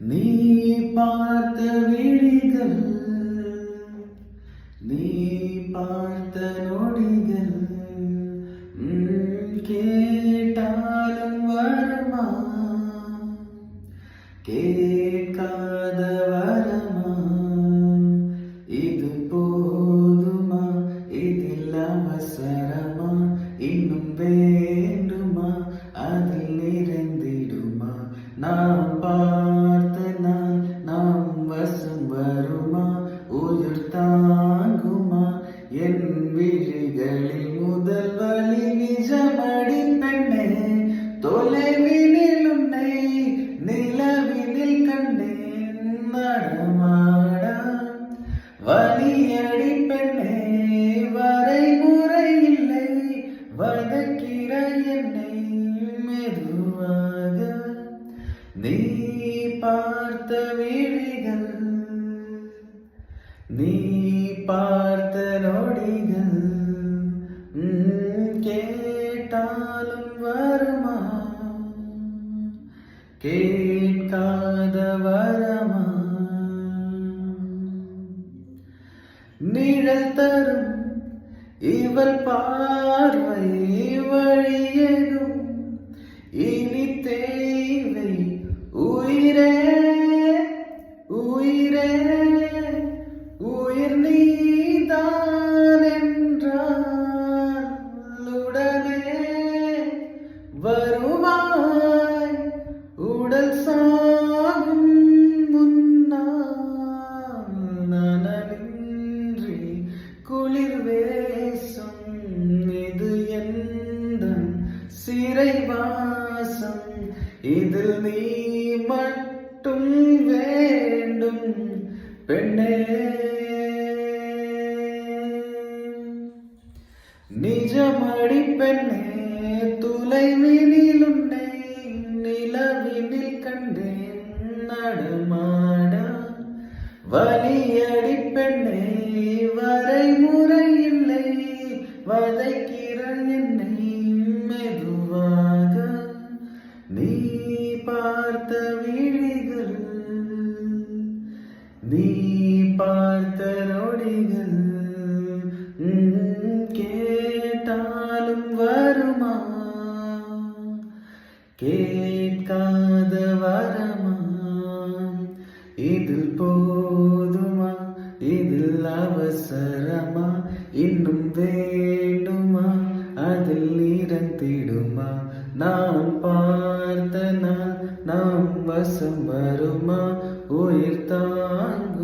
நீ பார்த்த விழிகள், நீ பார்த்த நொடிகள் கேட்டாலும் வருமா, கேட்காத வரமா? இது போதுமா, இதில் அவசரமா? இன்னும் வேண்டுமா, அதில் நிறைந்திடுமா? நாம் பார்த்த நாள் நாம் வசம் வருமா? உயிர் தாங்குமா? என் விழிகளில் முதல் வழி நிஜமடி பெண்ணே. தொலைவினில் உன்னை நிலவினில் கண்டேன் நடமாடா வழியடி பெண்ணே. வரைமுறை இல்லை வதக்கிற என்னை மெதுவாக. நீ பார்த்த விழிகள், நீ பார்த்த நொடிகள் கேட்டாலும் வருமா, கேட்காத வரமா? நிழல் தரும் இவள் பார்வை வழியேதும் இனி தேவை உயிரே, உயிரே உயிர் நீதான் என்றால் உடனே வருவாய். உடல் சாகும் முன்னால் நனவின்றி குளிர் வேசும். இது எந்தன் சிறைவாசம், இதில் நீ மட்டும் வேண்டும் பெண்ணே. நிஜமடி பெண்ணே, தொலைவினில் உன்னை நிலவினில் கண்டேன் நடமாட வழியடி பெண்ணே. வரைமுறை இல்லை வதைக்கிற என்னை மெதுவாக. நீ பார்த்த விழிகள், நீ பார்த்த நொடிகள் கேட்டாலும் வருமா, கேட்காத வரமா? இதில் போதுமா, இதில் அவசரமா? இன்னும் வேண்டுமா, அதில் நிறைந்திடுமா? நாம் பார்த்த நாள் நாம் வசம் வருமா? உயிர் தாங்க